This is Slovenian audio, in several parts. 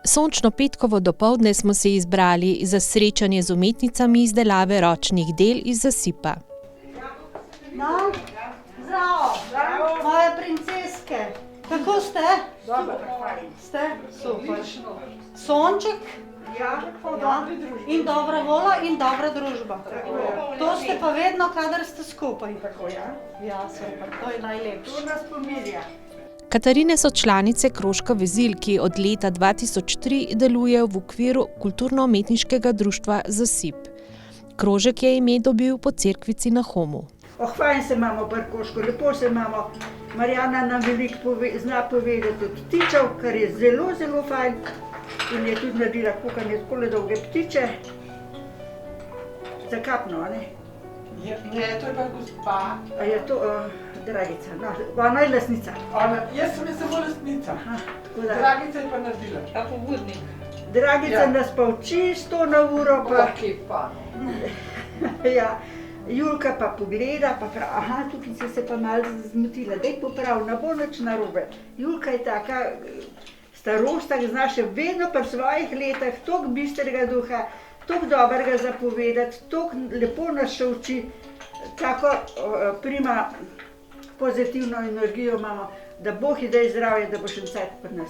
Sončno petkovo dopoldne smo se izbrali za srečanje z umetnicami izdelave ročnih del iz zasipa. No, zdravo, moje princeske. Kako ste? Dobro, Ste? Super. Sonček? Ja, In dobra vola in dobra družba. To ste pa vedno, kadar ste skupaj. tako ja. Ja, super, to je najlepše. To nas pomirja. Katarine so članice krožka Vezil, ki od leta 2003 deluje v okviru kulturno-umetniškega društva Zasip. Krožek je ime dobil po cerkvici na Homu. Fajn se imamo pri Krožku, lepo se imamo. Marjana nam veliko zna povedati od ptičev, kar je zelo, zelo fajn. In je tudi naredila kukanje takole dolge ptiče. Zakapno, a ne? Ne, to je pa gospa. A je to Dragica, no, ona je lastnica. Jaz sem je samo lastnica. Tako da, Dragica je pa naredila. A pobudnik. Dragica Ja. nas pa uči 100 na uro, pa Pa. ja. Julka pa pogleda, pa pravi, aha, tukaj si se pa malo zmotila, daj poprav, ne bo nič narobe. Julka je taka starostak, zna še vedno pri svojih letih toliko bistrega duha, toliko dobrega zapovedati, toliko lepo nas še uči, tako prima pozitivno energijo imamo, da Bog ji daj zdravje, da bo še cajt pri nas.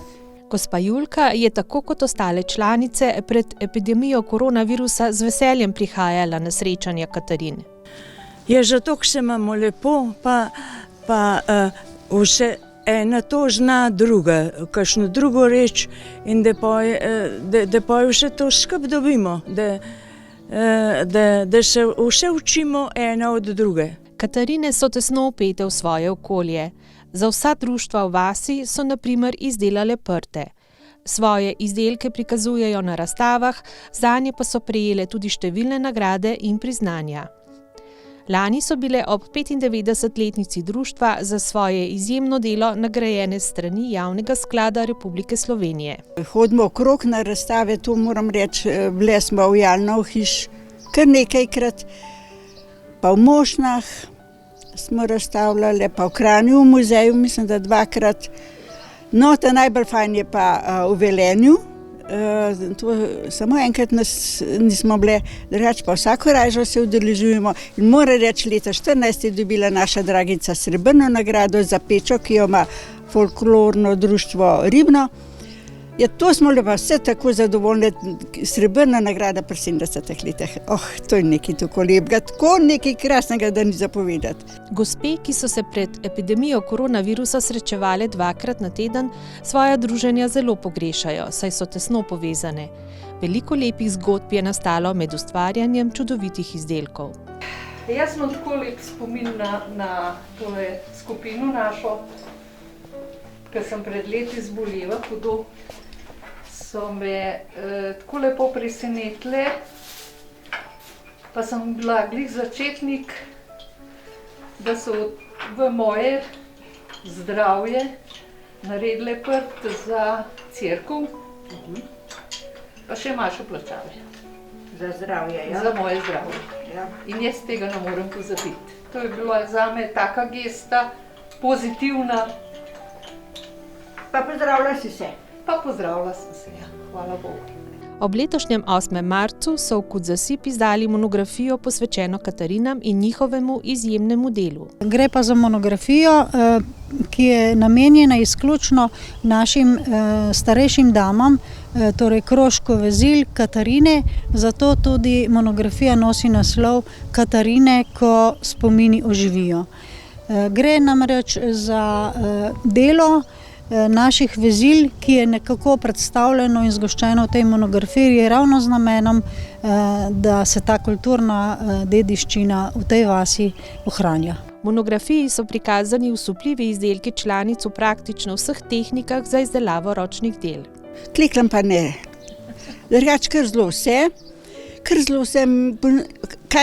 Gospa Julka je tako kot ostale članice pred epidemijo koronavirusa z veseljem prihajala na srečanja Katarin. Je zato, ker se imamo lepo, pa vse ena to zna druga, kakšno drugo reč in da poje vse to skupaj dobimo, da se vse učimo ena od druge. Katarine so tesno vpete v svoje okolje. Za vsa društva v vasi so na primer izdelale prte. Svoje izdelke prikazujejo na razstavah, zanje pa so prejele tudi številne nagrade in priznanja. Lani so bile ob 95-letnici društva za svoje izjemno delo nagrajene s strani Javnega sklada Republike Slovenije. Hodimo okrog na razstave, to moram reči, bile smo v Jalnov hiš kar nekajkrat, pa v Mošnah smo razstavljali, pa v Kranju v muzeju, mislim, da 2-krat. No, ta najbolj fajn je pa v Velenju. Samo enkrat nismo bile, drugače pa vsako rajžo se udeležujemo. In moram reči, leta 2014 je dobila naša Dragica srebrno nagrado za pečo, ki jo ima folklorno društvo Ribno. Ja, to smo lepa vse tako zadovoljni, srebrna nagrada pri 70 letih. To je nekaj tako lepega, tako nekaj krasnega, da ni zapovedati. Gospe, ki so se pred epidemijo koronavirusa srečevale 2-krat na teden, svoja druženja zelo pogrešajo, saj so tesno povezane. Veliko lepih zgodb je nastalo med ustvarjanjem čudovitih izdelkov. Jaz sem tako lep spomin na tole skupino našo, ker sem pred leti zbolela hudo. So me tako lepo presenetile, pa sem bila glih začetnik, da so v moje zdravje naredile prt za cerkev, pa še Mašo plačali. Za zdravje, ja. Za moje zdravje. Ja. In jaz tega ne morem pozabiti. To je bila zame taka gesta, pozitivna. Pa pozdravlja si se. Pa pozdravila sem se, ja. Hvala Bogu. Ob letošnjem 8. marcu so v KUD Zasip izdali monografijo posvečeno Katarinam in njihovemu izjemnemu delu. Gre pa za monografijo, ki je namenjena izključno našim starejšim damam, torej krožko Vezil Katarine, zato tudi monografija nosi naslov Katarine, ko spomini oživijo. Gre namreč za delo naših vezil, ki je nekako predstavljeno in zgoščeno v tej monografiji ravno z namenom, da se ta kulturna dediščina v tej vasi ohranja. V monografiji so prikazani osupljivi izdelki članic v praktično vseh tehnikah za izdelavo ročnih del. Kleklam pa ne. Drugače kar zelo vse, kaj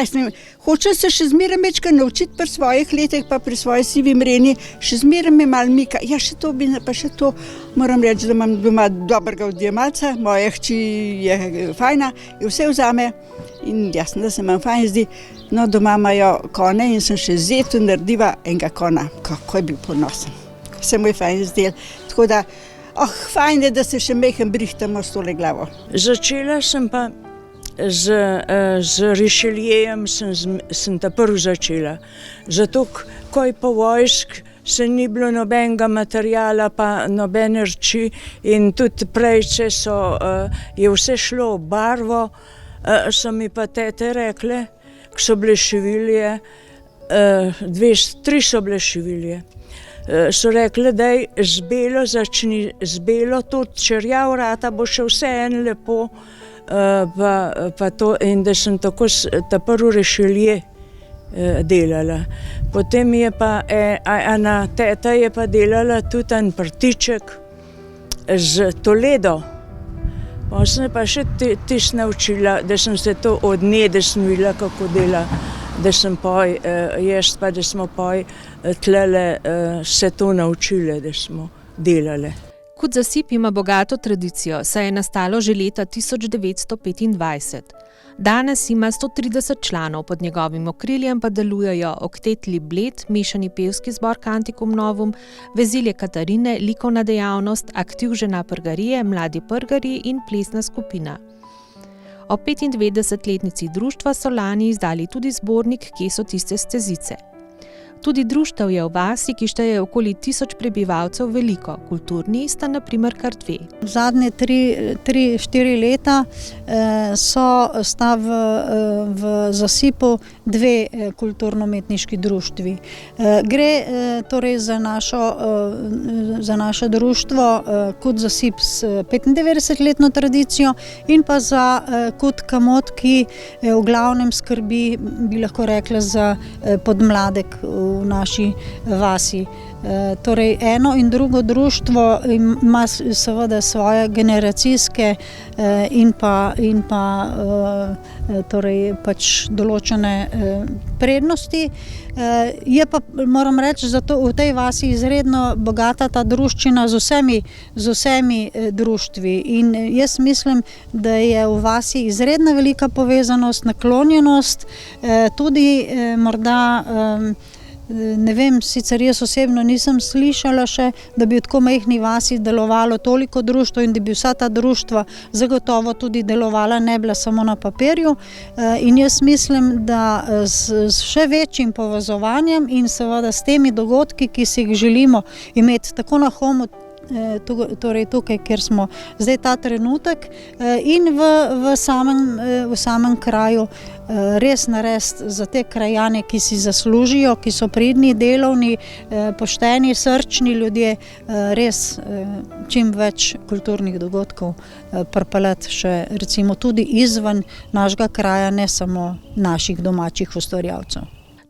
sem, hočem se še zmeraj mečkaj naučiti pri svojih letih, pa pri svoji sivi mreni, še zmeraj me malo mika. Ja, še to bi, pa še to. Moram reči, da imam doma dobrega odjemalca, moja hči je fajna, je vse vzame in jasno, da se imam fajn zdi. No, doma imajo kone in sem še zetu naredila enega kona. Kako je bil ponosen, se mu je fajn zdel. Tako da fajn je, da se še mehen brihtamo s tole glavo. Začela sem pa z Richeliejem, sem ta prvi začela. Zato, ko je po vojsk, se ni bilo nobenega materijala, pa nobene reči in tudi prej, če je vse šlo v barvo, so mi pa tete rekle, ko so bile šivilje, 3 so bile šivilje. So rekli, da je z belo začni, z belo tudi črjav rata, bo še vse en lepo, pa to, in da sem tako ta prvi Richelieu delala. Potem je pa ena teta je pa delala tudi en prtiček z Toledo. Pa sem pa še tisto naučila, da sem se to od nje, da sem videla, kako dela, da sem poj, jaz pa da smo poj tlele se to naučile, da smo delale. Kud Zasip ima bogato tradicijo, saj je nastalo že leta 1925. Danes ima 130 članov, pod njegovim okriljem pa delujejo Oktetli Bled, mešani pevski zbor Canticum Novum, Veselje Katarine, likovna dejavnost, Aktiv žena Prgarije, Mladi Prgarji in plesna skupina. Ob 95-letnici društva so lani izdali tudi zbornik Kje so tiste stezice. Tudi društev je v vasi, ki šteje okoli 1000 prebivalcev, veliko. Kulturni sta na primer kar 2. Zadnje 3-4 leta sta v Zasipu 2 kulturno-umetniški društvi. Gre torej za naše društvo Kud Zasip s 95-letno tradicijo in pa za Kud Kamot, ki v glavnem skrbi, bi lahko rekla, za podmladek v naši vasi. Torej eno in drugo društvo ima seveda svoje generacijske in pa torej pač določene prednosti. Je pa, moram reči, zato v tej vasi izredno bogata ta druščina z vsemi društvi. In jaz mislim, da je v vasi izredna velika povezanost, naklonjenost, tudi morda ne vem, sicer jaz osebno nisem slišala še, da bi v tako majhni vasi delovalo toliko društev in da bi vsa ta društva zagotovo tudi delovala, ne bila samo na papirju. In jaz mislim, da s še večjim povezovanjem in seveda s temi dogodki, ki si jih želimo imeti tako na Homu, torej tukaj, kjer smo zdaj ta trenutek, in v samem kraju res narediti za te krajane, ki si zaslužijo, ki so pridni, delovni, pošteni, srčni ljudje, res čim več kulturnih dogodkov pripeljati še recimo tudi izven našega kraja, ne samo naših domačih ustvarjalcev.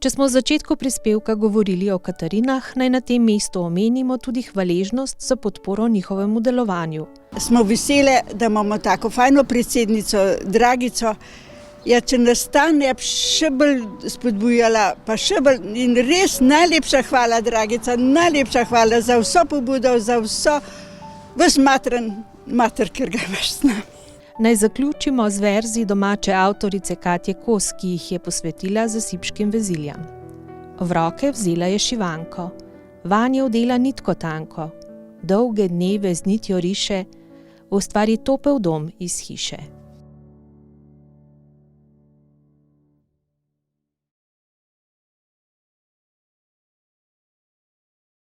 Če smo v začetku prispevka govorili o Katarinah, naj na tem mestu omenimo tudi hvaležnost za podporo njihovemu delovanju. Smo vesele, da imamo tako fajno predsednico, Dragico. Ja, če nas ta ne bi še bolj spodbujala, pa še bolj, in res najlepša hvala, Dragica, najlepša hvala za vso pobudo, za vso mater, ker ga imaš s nami. Naj zaključimo z verzi domače avtorice Katje Kos, ki jih je posvetila zasipškim veziljam. V roke vzela je šivanko, vanje vdela nitko tanko, dolge dneve z nitjo riše, ustvari topel dom iz hiše.